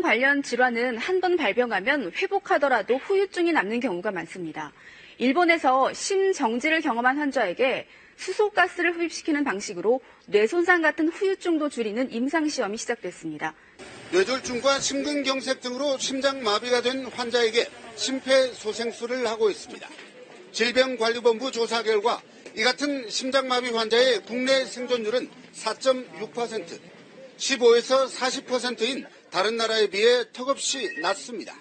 관련 질환은 한 번 발병하면 회복하더라도 후유증이 남는 경우가 많습니다. 일본에서 심정지를 경험한 환자에게 수소가스를 흡입시키는 방식으로 뇌손상 같은 후유증도 줄이는 임상시험이 시작됐습니다. 뇌졸중과 심근경색 등으로 심장마비가 된 환자에게 심폐소생술을 하고 있습니다. 질병관리본부 조사 결과 이 같은 심장마비 환자의 국내 생존율은 4.6%, 15에서 40%인 다른 나라에 비해 턱없이 낮습니다.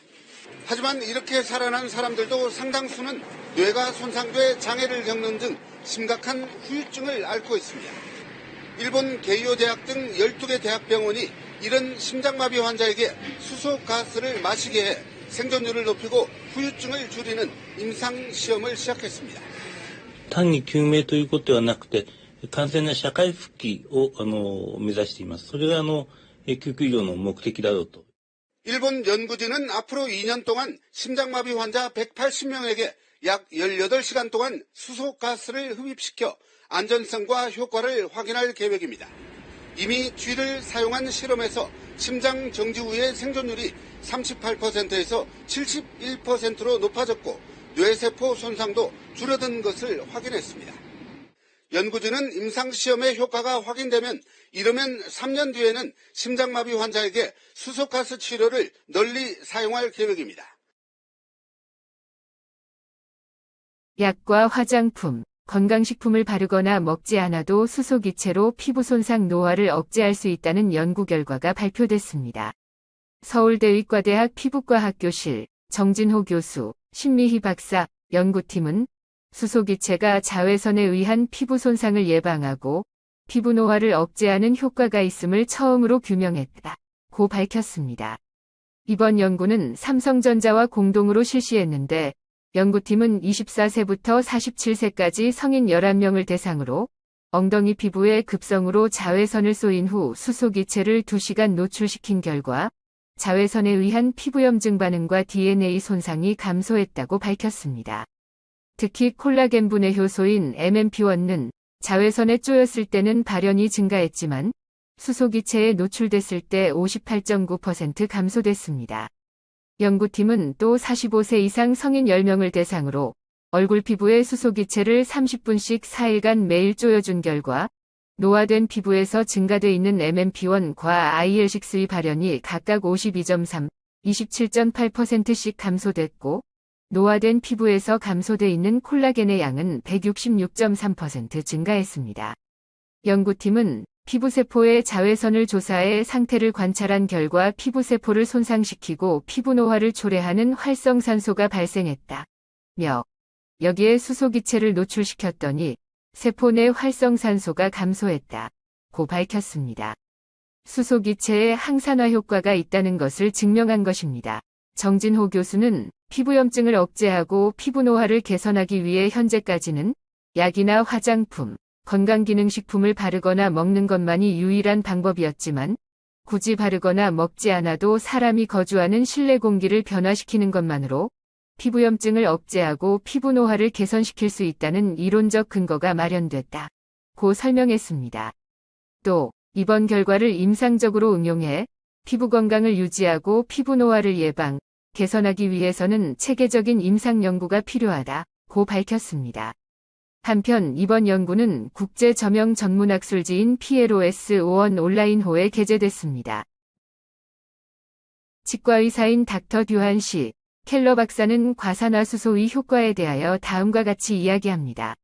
하지만 이렇게 살아난 사람들도 상당수는 뇌가 손상돼 장애를 겪는 등 심각한 후유증을 앓고 있습니다. 일본 게이오 대학 등 12개 대학병원이 이런 심장마비 환자에게 수소가스를 마시게 해 생존율을 높이고 후유증을 줄이는 임상시험을 시작했습니다. 単に救命ということではなくて、完全な社会復帰を目指しています。それが救急医療の目的だろうと。 일본 연구진은 앞으로 2년 동안 심장마비 환자 180명에게 약 18시간 동안 수소가스를 흡입시켜 안전성과 효과를 확인할 계획입니다. 이미 쥐를 사용한 실험에서 심장 정지 후의 생존율이 38%에서 71%로 높아졌고 뇌세포 손상도 줄어든 것을 확인했습니다. 연구진은 임상시험의 효과가 확인되면 이르면 3년 뒤에는 심장마비 환자에게 수소가스 치료를 널리 사용할 계획입니다. 약과 화장품, 건강식품을 바르거나 먹지 않아도 수소기체로 피부 손상 노화를 억제할 수 있다는 연구 결과가 발표됐습니다. 서울대의과대학 피부과학교실 정진호 교수, 신미희 박사, 연구팀은 수소기체가 자외선에 의한 피부 손상을 예방하고 피부 노화를 억제하는 효과가 있음을 처음으로 규명했다고 밝혔습니다. 이번 연구는 삼성전자와 공동으로 실시했는데 연구팀은 24세부터 47세까지 성인 11명을 대상으로 엉덩이 피부에 급성으로 자외선을 쏘인 후 수소기체를 2시간 노출시킨 결과 자외선에 의한 피부염증 반응과 DNA 손상이 감소했다고 밝혔습니다. 특히 콜라겐분해 효소인 MMP1는 자외선에 쪼였을 때는 발현이 증가했지만 수소기체에 노출됐을 때 58.9% 감소됐습니다. 연구팀은 또 45세 이상 성인 10명을 대상으로 얼굴 피부에 수소기체를 30분씩 4일간 매일 쪼여준 결과 노화된 피부에서 증가돼 있는 MMP1과 IL6의 발현이 각각 52.3, 27.8%씩 감소됐고 노화된 피부에서 감소돼 있는 콜라겐의 양은 166.3% 증가했습니다. 연구팀은 피부세포의 자외선을 조사해 상태를 관찰한 결과 피부세포를 손상시키고 피부노화를 초래하는 활성산소가 발생했다며 여기에 수소기체를 노출시켰더니 세포 내 활성산소가 감소했다고 밝혔습니다. 수소기체에 항산화 효과가 있다는 것을 증명한 것입니다. 정진호 교수는 피부염증을 억제하고 피부노화를 개선하기 위해 현재까지는 약이나 화장품, 건강기능식품을 바르거나 먹는 것만이 유일한 방법이었지만 굳이 바르거나 먹지 않아도 사람이 거주하는 실내 공기를 변화시키는 것만으로 피부염증을 억제하고 피부노화를 개선시킬 수 있다는 이론적 근거가 마련됐다고 설명했습니다. 또 이번 결과를 임상적으로 응용해 피부 건강을 유지하고 피부노화를 예방, 개선하기 위해서는 체계적인 임상 연구가 필요하다고 밝혔습니다. 한편 이번 연구는 국제 저명 전문학술지인 PLOS 오원 온라인호에 게재됐습니다. 치과의사인 닥터 듀한 씨, 켈러 박사는 과산화수소의 효과에 대하여 다음과 같이 이야기합니다.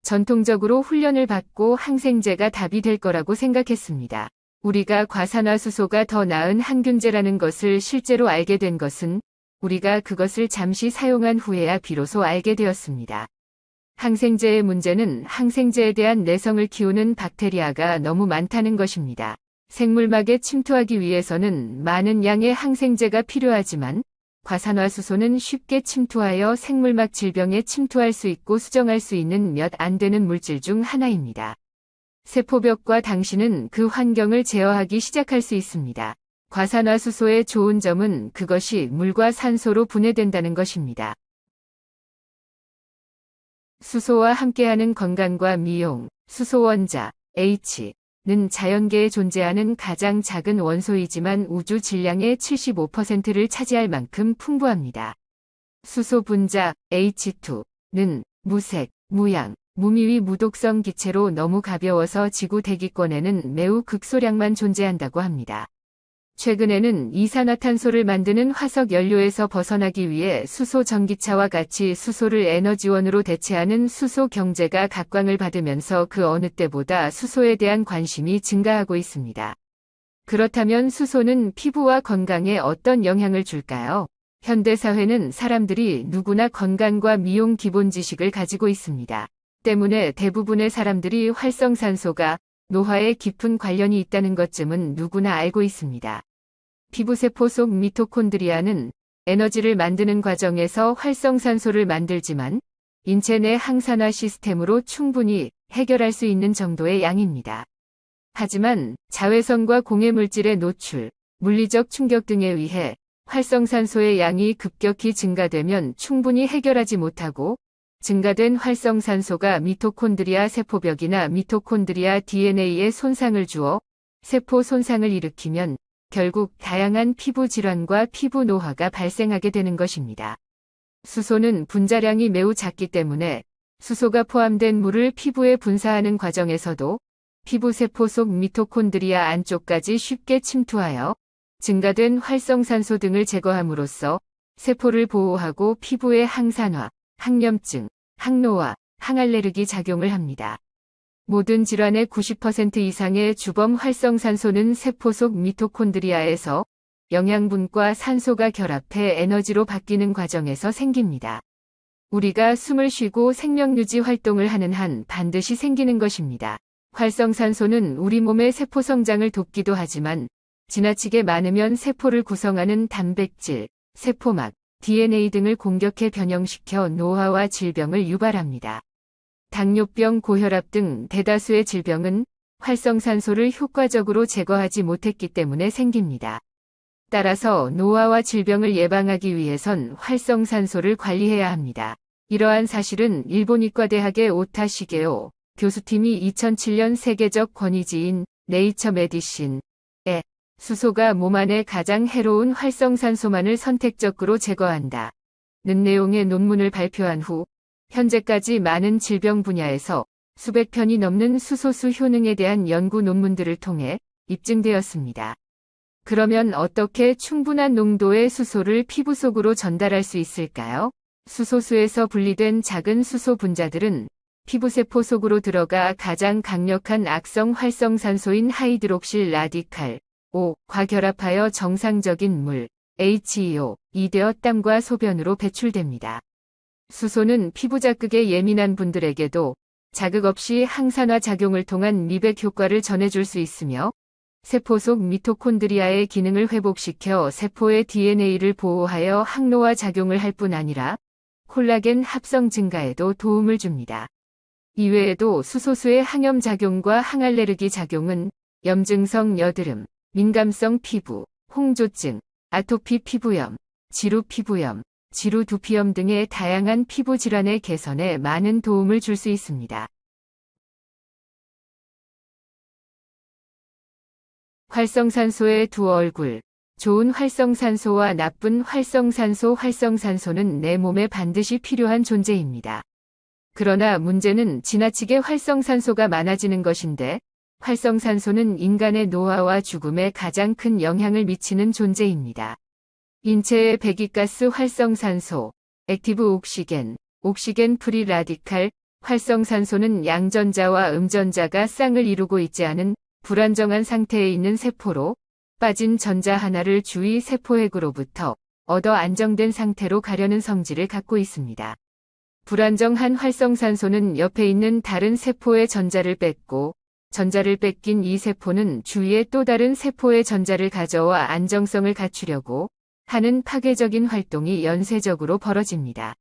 전통적으로 훈련을 받고 항생제가 답이 될 거라고 생각했습니다. 우리가 과산화수소가 더 나은 항균제라는 것을 실제로 알게 된 것은 우리가 그것을 잠시 사용한 후에야 비로소 알게 되었습니다. 항생제의 문제는 항생제에 대한 내성을 키우는 박테리아가 너무 많다는 것입니다. 생물막에 침투하기 위해서는 많은 양의 항생제가 필요하지만 과산화수소는 쉽게 침투하여 생물막 질병에 침투할 수 있고 수정할 수 있는 몇 안 되는 물질 중 하나입니다. 세포벽과 당신은 그 환경을 제어하기 시작할 수 있습니다. 과산화수소의 좋은 점은 그것이 물과 산소로 분해된다는 것입니다. 수소와 함께하는 건강과 미용, 수소원자, H. 는 자연계에 존재하는 가장 작은 원소이지만 우주 질량의 75%를 차지할 만큼 풍부합니다. 수소 분자 H2는 무색, 무양, 무미위 무독성 기체로 너무 가벼워서 지구 대기권에는 매우 극소량만 존재한다고 합니다. 최근에는 이산화탄소를 만드는 화석 연료에서 벗어나기 위해 수소 전기차와 같이 수소를 에너지원으로 대체하는 수소 경제가 각광을 받으면서 그 어느 때보다 수소에 대한 관심이 증가하고 있습니다. 그렇다면 수소는 피부와 건강에 어떤 영향을 줄까요? 현대사회는 사람들이 누구나 건강과 미용 기본 지식을 가지고 있습니다. 때문에 대부분의 사람들이 활성산소가 노화에 깊은 관련이 있다는 것쯤은 누구나 알고 있습니다. 피부세포 속 미토콘드리아는 에너지를 만드는 과정에서 활성산소를 만들지만 인체 내 항산화 시스템으로 충분히 해결할 수 있는 정도의 양입니다. 하지만 자외선과 공해물질의 노출, 물리적 충격 등에 의해 활성산소의 양이 급격히 증가되면 충분히 해결하지 못하고 증가된 활성산소가 미토콘드리아 세포벽이나 미토콘드리아 DNA에 손상을 주어 세포 손상을 일으키면 결국 다양한 피부 질환과 피부 노화가 발생하게 되는 것입니다. 수소는 분자량이 매우 작기 때문에 수소가 포함된 물을 피부에 분사하는 과정에서도 피부 세포 속 미토콘드리아 안쪽까지 쉽게 침투하여 증가된 활성산소 등을 제거함으로써 세포를 보호하고 피부의 항산화, 항염증, 항노화, 항알레르기 작용을 합니다. 모든 질환의 90% 이상의 주범 활성산소는 세포 속 미토콘드리아에서 영양분과 산소가 결합해 에너지로 바뀌는 과정에서 생깁니다. 우리가 숨을 쉬고 생명유지 활동을 하는 한 반드시 생기는 것입니다. 활성산소는 우리 몸의 세포 성장을 돕기도 하지만 지나치게 많으면 세포를 구성하는 단백질, 세포막, DNA 등을 공격해 변형시켜 노화와 질병을 유발합니다. 당뇨병, 고혈압 등 대다수의 질병은 활성산소를 효과적으로 제거하지 못했기 때문에 생깁니다. 따라서 노화와 질병을 예방하기 위해선 활성산소를 관리해야 합니다. 이러한 사실은 일본 이과대학의 오타 시게오 교수팀이 2007년 세계적 권위지인 네이처 메디신에 수소가 몸 안에 가장 해로운 활성산소만을 선택적으로 제거한다는 내용의 논문을 발표한 후 현재까지 많은 질병 분야에서 수백 편이 넘는 수소수 효능에 대한 연구 논문들을 통해 입증되었습니다. 그러면 어떻게 충분한 농도의 수소를 피부 속으로 전달할 수 있을까요? 수소수에서 분리된 작은 수소 분자들은 피부세포 속으로 들어가 가장 강력한 악성 활성산소인 하이드록실 라디칼 O과 결합하여 정상적인 물, HEO,이 되어 땀과 소변으로 배출됩니다. 수소는 피부 자극에 예민한 분들에게도 자극 없이 항산화 작용을 통한 미백 효과를 전해줄 수 있으며 세포 속 미토콘드리아의 기능을 회복시켜 세포의 DNA를 보호하여 항노화 작용을 할 뿐 아니라 콜라겐 합성 증가에도 도움을 줍니다. 이외에도 수소수의 항염 작용과 항알레르기 작용은 염증성 여드름, 민감성 피부, 홍조증, 아토피 피부염, 지루 피부염, 지루 두피염 등의 다양한 피부 질환의 개선에 많은 도움을 줄 수 있습니다. 활성산소의 두 얼굴, 좋은 활성산소와 나쁜 활성산소. 활성산소는 내 몸에 반드시 필요한 존재입니다. 그러나 문제는 지나치게 활성산소가 많아지는 것인데 활성산소는 인간의 노화와 죽음에 가장 큰 영향을 미치는 존재입니다. 인체의 배기가스 활성산소, 액티브 옥시겐, 옥시겐 프리 라디칼, 활성산소는 양전자와 음전자가 쌍을 이루고 있지 않은 불안정한 상태에 있는 세포로 빠진 전자 하나를 주위 세포핵으로부터 얻어 안정된 상태로 가려는 성질을 갖고 있습니다. 불안정한 활성산소는 옆에 있는 다른 세포의 전자를 뺏고 전자를 뺏긴 이 세포는 주위에 또 다른 세포의 전자를 가져와 안정성을 갖추려고 하는 파괴적인 활동이 연쇄적으로 벌어집니다.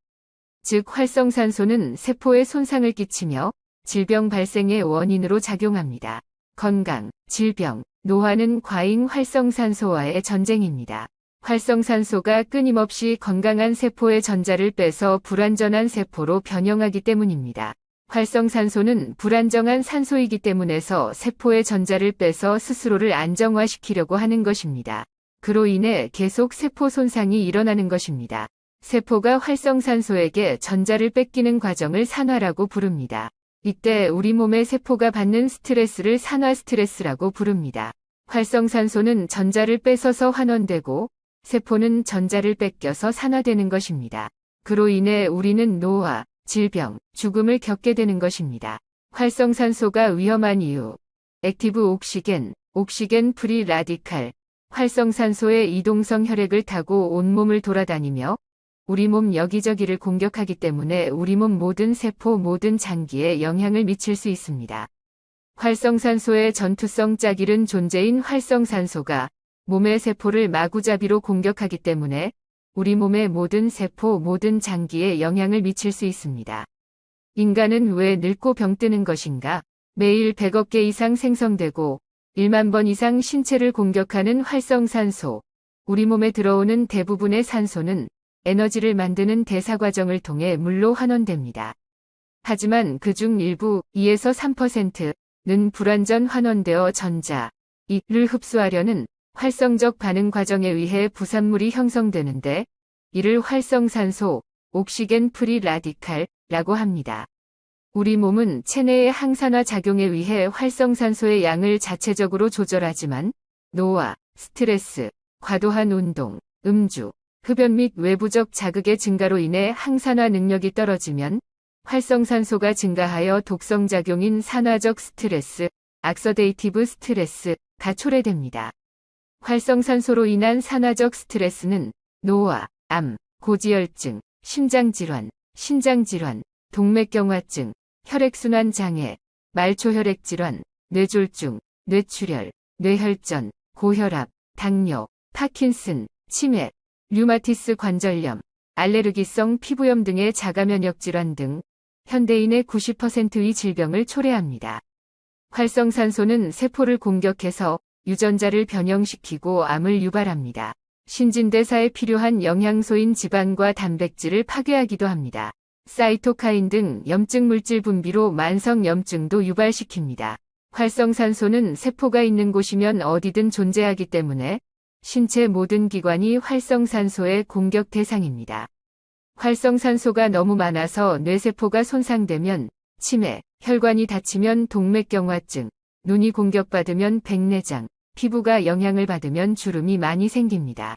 즉 활성산소는 세포에 손상을 끼치며 질병 발생의 원인으로 작용합니다. 건강, 질병, 노화는 과잉 활성산소와의 전쟁입니다. 활성산소가 끊임없이 건강한 세포의 전자를 빼서 불완전한 세포로 변형하기 때문입니다. 활성산소는 불안정한 산소이기 때문에서 세포의 전자를 빼서 스스로를 안정화시키려고 하는 것입니다. 그로 인해 계속 세포 손상이 일어나는 것입니다. 세포가 활성산소에게 전자를 뺏기는 과정을 산화라고 부릅니다. 이때 우리 몸의 세포가 받는 스트레스를 산화 스트레스라고 부릅니다. 활성산소는 전자를 뺏어서 환원되고 세포는 전자를 뺏겨서 산화되는 것입니다. 그로 인해 우리는 노화, 질병, 죽음을 겪게 되는 것입니다. 활성산소가 위험한 이유. 액티브 옥시겐, 옥시겐 프리 라디칼. 활성산소의 이동성 혈액을 타고 온몸을 돌아다니며 우리 몸 여기저기를 공격하기 때문에 우리 몸 모든 세포, 모든 장기에 영향을 미칠 수 있습니다. 활성산소의 전투성 짝이른 존재인 활성산소가 몸의 세포를 마구잡이로 공격하기 때문에 우리 몸의 모든 세포, 모든 장기에 영향을 미칠 수 있습니다. 인간은 왜 늙고 병드는 것인가? 매일 100억 개 이상 생성되고 1만 번 이상 신체를 공격하는 활성산소. 우리 몸에 들어오는 대부분의 산소는 에너지를 만드는 대사 과정을 통해 물로 환원됩니다. 하지만 그중 일부 2에서 3%는 불완전 환원되어 전자, 이를 흡수하려는 활성적 반응 과정에 의해 부산물이 형성되는데 이를 활성산소, 옥시겐 프리 라디칼이라고 합니다. 우리 몸은 체내의 항산화 작용에 의해 활성산소의 양을 자체적으로 조절하지만 노화, 스트레스, 과도한 운동, 음주, 흡연 및 외부적 자극의 증가로 인해 항산화 능력이 떨어지면 활성산소가 증가하여 독성작용인 산화적 스트레스, 악서데이티브 스트레스가 초래됩니다. 활성산소로 인한 산화적 스트레스는 노화, 암, 고지혈증, 심장질환, 신장질환, 동맥경화증, 혈액순환 장애, 말초혈액질환, 뇌졸중, 뇌출혈, 뇌혈전, 고혈압, 당뇨, 파킨슨, 치매, 류마티스 관절염, 알레르기성 피부염 등의 자가면역 질환 등 현대인의 90%의 질병을 초래합니다. 활성산소는 세포를 공격해서 유전자를 변형시키고 암을 유발합니다. 신진대사에 필요한 영양소인 지방과 단백질을 파괴하기도 합니다. 사이토카인 등 염증 물질 분비로 만성 염증도 유발시킵니다. 활성산소는 세포가 있는 곳이면 어디든 존재하기 때문에 신체 모든 기관이 활성산소의 공격 대상입니다. 활성산소가 너무 많아서 뇌세포가 손상되면 치매, 혈관이 다치면 동맥경화증, 눈이 공격받으면 백내장, 피부가 영향을 받으면 주름이 많이 생깁니다.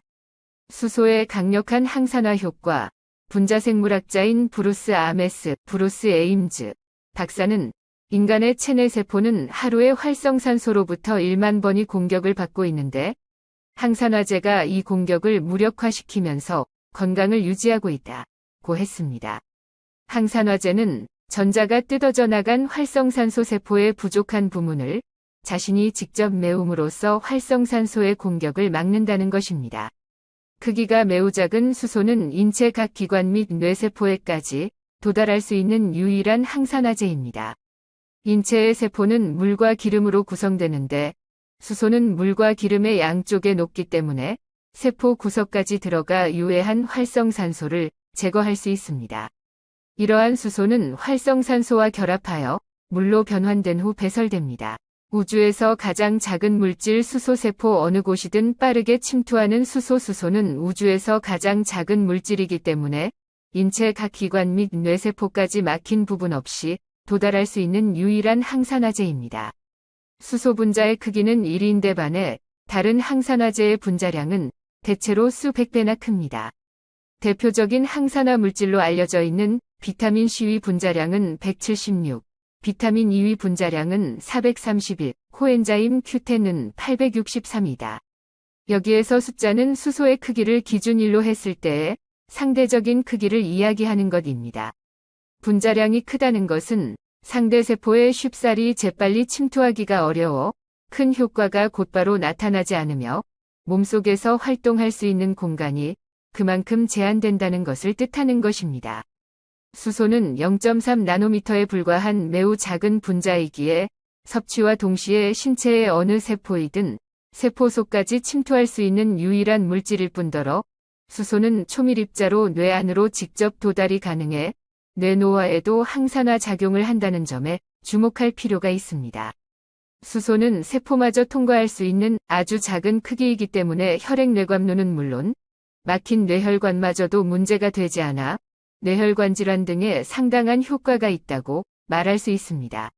수소의 강력한 항산화 효과. 분자생물학자인 브루스 아메스, 브루스 에임즈 박사는 인간의 체내 세포는 하루에 활성산소로부터 1만 번이 공격을 받고 있는데 항산화제가 이 공격을 무력화시키면서 건강을 유지하고 있다고 했습니다. 항산화제는 전자가 뜯어져 나간 활성산소 세포의 부족한 부분을 자신이 직접 메움으로써 활성산소의 공격을 막는다는 것입니다. 크기가 매우 작은 수소는 인체 각 기관 및 뇌세포에까지 도달할 수 있는 유일한 항산화제입니다. 인체의 세포는 물과 기름으로 구성되는데 수소는 물과 기름의 양쪽에 녹기 때문에 세포 구석까지 들어가 유해한 활성산소를 제거할 수 있습니다. 이러한 수소는 활성산소와 결합하여 물로 변환된 후 배설됩니다. 우주에서 가장 작은 물질 수소세포 어느 곳이든 빠르게 침투하는 수소는 우주에서 가장 작은 물질이기 때문에 인체 각 기관 및 뇌세포까지 막힌 부분 없이 도달할 수 있는 유일한 항산화제입니다. 수소 분자의 크기는 1인데 반해 다른 항산화제의 분자량은 대체로 수백 배나 큽니다. 대표적인 항산화 물질로 알려져 있는 비타민 C의 분자량은 176, 비타민 E의 분자량은 431, 코엔자임 Q10은 863이다. 여기에서 숫자는 수소의 크기를 기준일로 했을 때의 상대적인 크기를 이야기하는 것입니다. 분자량이 크다는 것은 상대 세포에 쉽사리 재빨리 침투하기가 어려워 큰 효과가 곧바로 나타나지 않으며 몸속에서 활동할 수 있는 공간이 그만큼 제한된다는 것을 뜻하는 것입니다. 수소는 0.3나노미터에 불과한 매우 작은 분자이기에 섭취와 동시에 신체의 어느 세포이든 세포 속까지 침투할 수 있는 유일한 물질일 뿐더러 수소는 초밀입자로 뇌 안으로 직접 도달이 가능해 뇌 노화에도 항산화 작용을 한다는 점에 주목할 필요가 있습니다. 수소는 세포마저 통과할 수 있는 아주 작은 크기이기 때문에 혈액뇌관루는 물론 막힌 뇌혈관마저도 문제가 되지 않아 뇌혈관 질환 등에 상당한 효과가 있다고 말할 수 있습니다.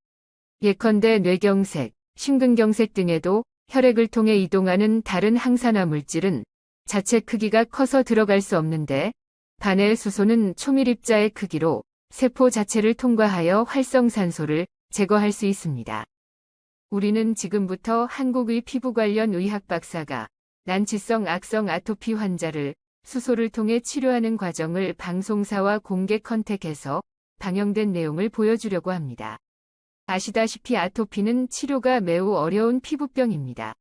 예컨대 뇌경색, 심근경색 등에도 혈액을 통해 이동하는 다른 항산화 물질은 자체 크기가 커서 들어갈 수 없는데 반해 수소는 초밀입자의 크기로 세포 자체를 통과하여 활성산소를 제거할 수 있습니다. 우리는 지금부터 한국의 피부 관련 의학 박사가 난치성 악성 아토피 환자를 수소를 통해 치료하는 과정을 방송사와 공개 컨택해서 방영된 내용을 보여주려고 합니다. 아시다시피 아토피는 치료가 매우 어려운 피부병입니다.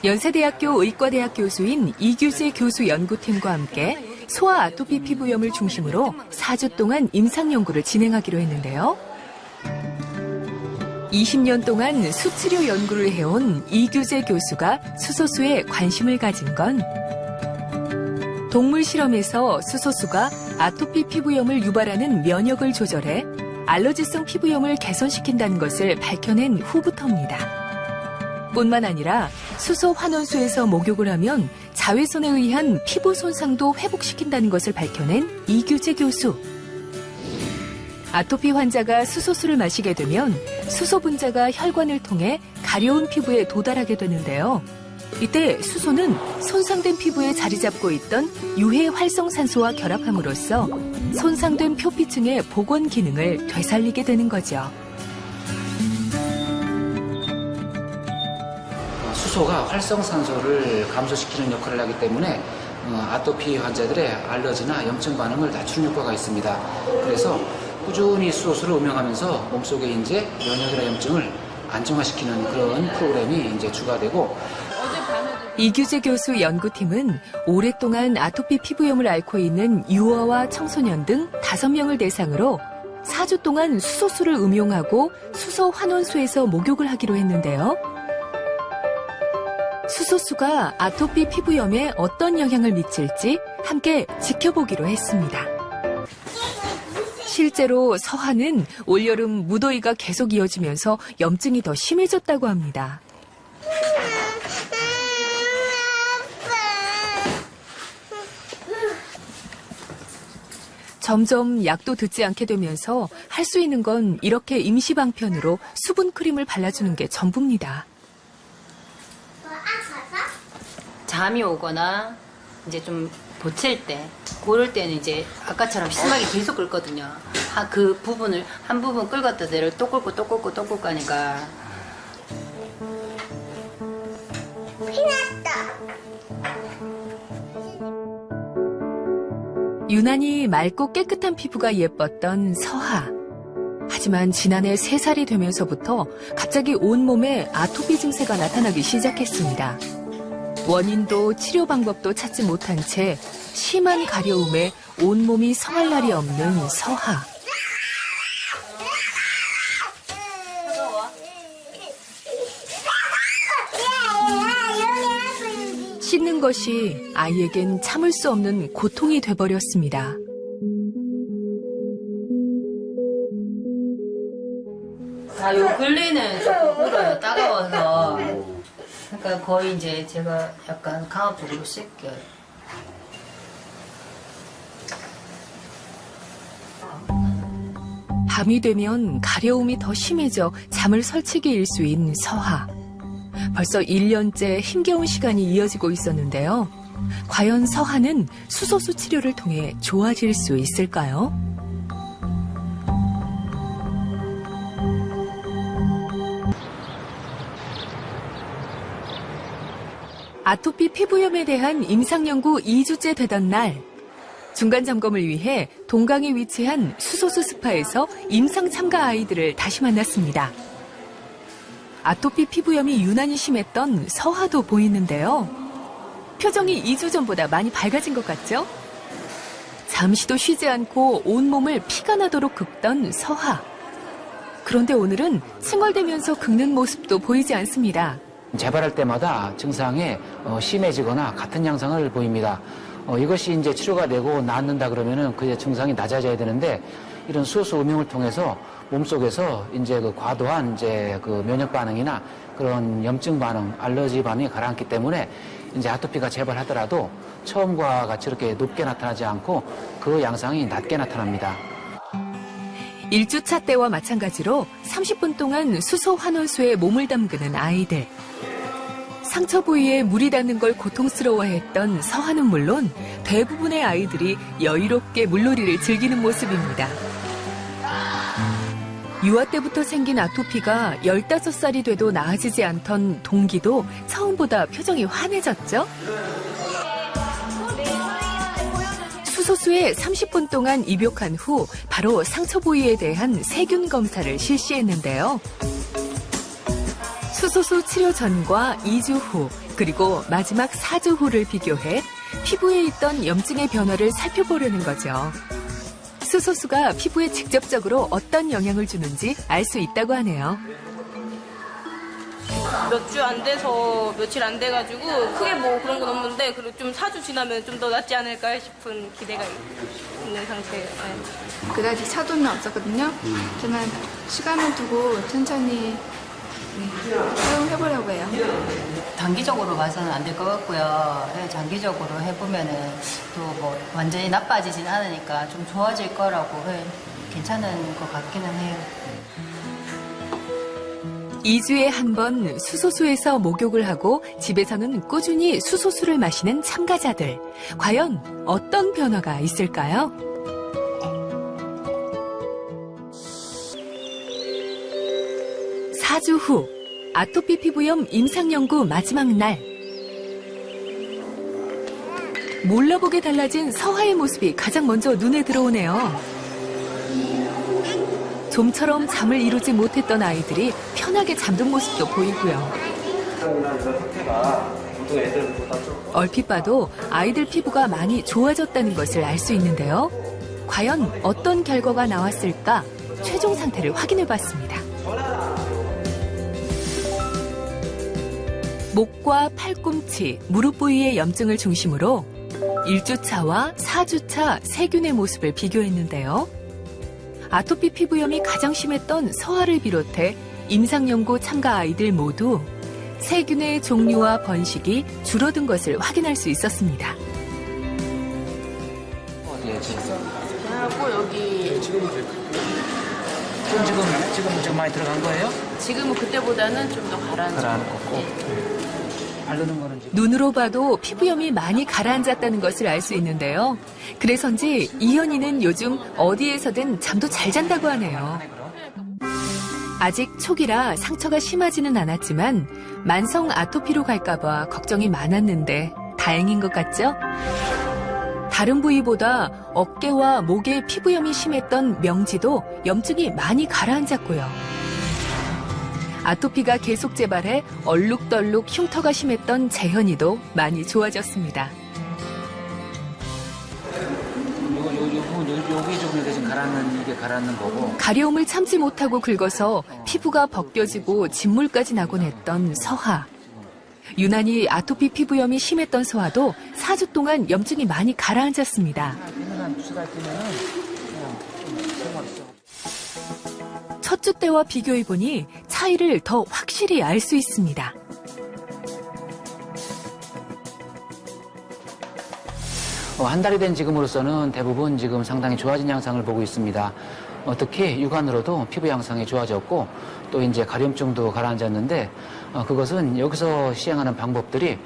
연세대학교 의과대학 교수인 이규재 교수 연구팀과 함께 소아 아토피 피부염을 중심으로 4주 동안 임상 연구를 진행하기로 했는데요. 20년 동안 수치료 연구를 해온 이규재 교수가 수소수에 관심을 가진 건 동물 실험에서 수소수가 아토피 피부염을 유발하는 면역을 조절해 알러지성 피부염을 개선시킨다는 것을 밝혀낸 후부터입니다. 뿐만 아니라 수소 환원수에서 목욕을 하면 자외선에 의한 피부 손상도 회복시킨다는 것을 밝혀낸 이규재 교수. 아토피 환자가 수소수를 마시게 되면 수소 분자가 혈관을 통해 가려운 피부에 도달하게 되는데요. 이때 수소는 손상된 피부에 자리 잡고 있던 유해 활성산소와 결합함으로써 손상된 표피층의 복원 기능을 되살리게 되는 거죠. 수소가 활성산소를 감소시키는 역할을 하기 때문에 아토피 환자들의 알러지나 염증 반응을 낮추는 효과가 있습니다. 그래서 꾸준히 수소수를 음용하면서 몸속에 이제 면역이나 염증을 안정화시키는 그런 프로그램이 이제 주가되고, 이규재 교수 연구팀은 오랫동안 아토피 피부염을 앓고 있는 유아와 청소년 등 5명을 대상으로 4주 동안 수소수를 음용하고 수소 환원수에서 목욕을 하기로 했는데요. 수소수가 아토피 피부염에 어떤 영향을 미칠지 함께 지켜보기로 했습니다. 실제로 서하는 올여름 무더위가 계속 이어지면서 염증이 더 심해졌다고 합니다. 점점 약도 듣지 않게 되면서 할 수 있는 건 이렇게 임시방편으로 수분 크림을 발라주는 게 전부입니다. 잠이 오거나 이제 좀 보챌 때, 그럴 때는 이제 아까처럼 심하게 계속 끓거든요. 그 부분을 한 부분 끓었다 대로 또 끓고 또 끓고 또 끓고 하니까. 유난히 맑고 깨끗한 피부가 예뻤던 서하. 하지만 지난해 3살이 되면서부터 갑자기 온몸에 아토피 증세가 나타나기 시작했습니다. 원인도 치료 방법도 찾지 못한 채 심한 가려움에 온몸이 성할 날이 없는 서하. 씻는 것이 아이에겐 참을 수 없는 고통이 돼버렸습니다. 요 근래는 조금 끓어요. 따가워서. 그러니까 거의 이제 제가 약간 강압적으로 씻겨요. 밤이 되면 가려움이 더 심해져 잠을 설치게 일수인 서하. 벌써 1년째 힘겨운 시간이 이어지고 있었는데요. 과연 서하는 수소수 치료를 통해 좋아질 수 있을까요? 아토피 피부염에 대한 임상연구 2주째 되던 날, 중간 점검을 위해 동강에 위치한 수소수 스파에서 임상 참가 아이들을 다시 만났습니다. 아토피 피부염이 유난히 심했던 서하도 보이는데요. 표정이 2주 전보다 많이 밝아진 것 같죠? 잠시도 쉬지 않고 온몸을 피가 나도록 긁던 서하. 그런데 오늘은 칭얼대면서 긁는 모습도 보이지 않습니다. 재발할 때마다 증상이 심해지거나 같은 양상을 보입니다. 이것이 이제 치료가 되고 나았는다 그러면은 그의 증상이 낮아져야 되는데 이런 수소수 음용을 통해서 몸속에서 이제 그 과도한 이제 그 면역 반응이나 그런 염증 반응, 알러지 반응이 가라앉기 때문에 이제 아토피가 재발하더라도 처음과 같이 이렇게 높게 나타나지 않고 그 양상이 낮게 나타납니다. 1주차 때와 마찬가지로 30분 동안 수소 환원수에 몸을 담그는 아이들. 상처 부위에 물이 닿는 걸 고통스러워했던 서한은 물론 대부분의 아이들이 여유롭게 물놀이를 즐기는 모습입니다. 유아 때부터 생긴 아토피가 15살이 돼도 나아지지 않던 동기도 처음보다 표정이 환해졌죠? 수소수에 30분 동안 입욕한 후 바로 상처 부위에 대한 세균 검사를 실시했는데요. 수소수 치료 전과 2주 후, 그리고 마지막 4주 후를 비교해 피부에 있던 염증의 변화를 살펴보려는 거죠. 수소수가 피부에 직접적으로 어떤 영향을 주는지 알 수 있다고 하네요. 몇 주 안 돼서 며칠 안 돼가지고 크게 뭐 그런 건 없는데 그리고 좀 4주 지나면 좀 더 낫지 않을까 싶은 기대가 있는 상태예요. 네. 그다지 차도는 없었거든요. 하지만 시간을 두고 천천히 사용해보려고 해요. 단기적으로 봐서는 안 될 것 같고요. 네, 장기적으로 해보면은 또 뭐 완전히 나빠지진 않으니까 좀 좋아질 거라고 괜찮은 것 같기는 해요. 2주에 한 번 수소수에서 목욕을 하고 집에서는 꾸준히 수소수를 마시는 참가자들. 과연 어떤 변화가 있을까요? (4주) 후 아토피 피부염 임상연구 마지막 날. 몰라보게 달라진 서하의 모습이 가장 먼저 눈에 들어오네요. 좀처럼 잠을 이루지 못했던 아이들이 편하게 잠든 모습도 보이고요. 얼핏 봐도 아이들 피부가 많이 좋아졌다는 것을 알 수 있는데요. 과연 어떤 결과가 나왔을까? 최종 상태를 확인해 봤습니다. 목과 팔꿈치, 무릎 부위의 염증을 중심으로 1주차와 4주차 세균의 모습을 비교했는데요. 아토피 피부염이 가장 심했던 서하를 비롯해 임상연구 참가 아이들 모두 세균의 종류와 번식이 줄어든 것을 확인할 수 있었습니다. 하고 여기 지금 많이 들어간 거예요? 지금은 그때보다는 좀 더 가라앉았고. 바르는 거는 지금 눈으로 봐도 피부염이 많이 가라앉았다는 것을 알 수 있는데요. 그래서인지 이현이는 요즘 어디에서든 잠도 잘 잔다고 하네요. 아직 초기라 상처가 심하지는 않았지만 만성 아토피로 갈까봐 걱정이 많았는데 다행인 것 같죠? 다른 부위보다 어깨와 목에 피부염이 심했던 명지도 염증이 많이 가라앉았고요. 아토피가 계속 재발해 얼룩덜룩 흉터가 심했던 재현이도 많이 좋아졌습니다. 여기 좀 이렇게 가라앉는 거고. 가려움을 참지 못하고 긁어서 피부가 벗겨지고 진물까지 나곤 했던 서하. 유난히 아토피 피부염이 심했던 서하도 4주 동안 염증이 많이 가라앉았습니다. 첫 주 때와 비교해보니 차이를 더 확실히 알 수 있습니다. 한 달이 된 지금으로서는 대부분 지금 상당히 좋아진 양상을 보고 있습니다. 특히 육안으로도 피부 양상이 좋아졌고 또 이제 가려움증도 가라앉았는데 그것은 여기서 시행하는 방법들이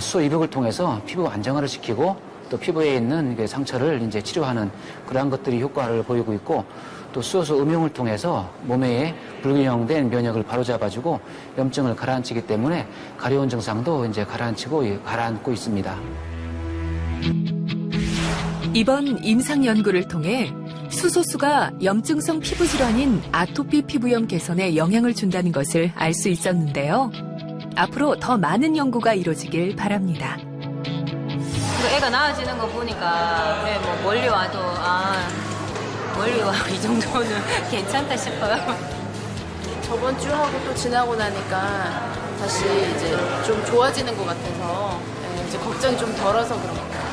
수소 입욕을 통해서 피부 안정화를 시키고 또 피부에 있는 상처를 이제 치료하는 그러한 것들이 효과를 보이고 있고 또 수소수 음용을 통해서 몸에 불균형된 면역을 바로잡아주고 염증을 가라앉히기 때문에 가려운 증상도 이제 가라앉고 있습니다. 이번 임상 연구를 통해 수소수가 염증성 피부 질환인 아토피 피부염 개선에 영향을 준다는 것을 알 수 있었는데요. 앞으로 더 많은 연구가 이루어지길 바랍니다. 애가 나아지는 거 보니까 그래 뭐 멀리 와도 멀리 와 이 정도는 괜찮다 싶어요. 저번 주 하고 또 지나고 나니까 다시 이제 좀 좋아지는 것 같아서 이제 걱정이 좀 덜어서 그런 것 같아요.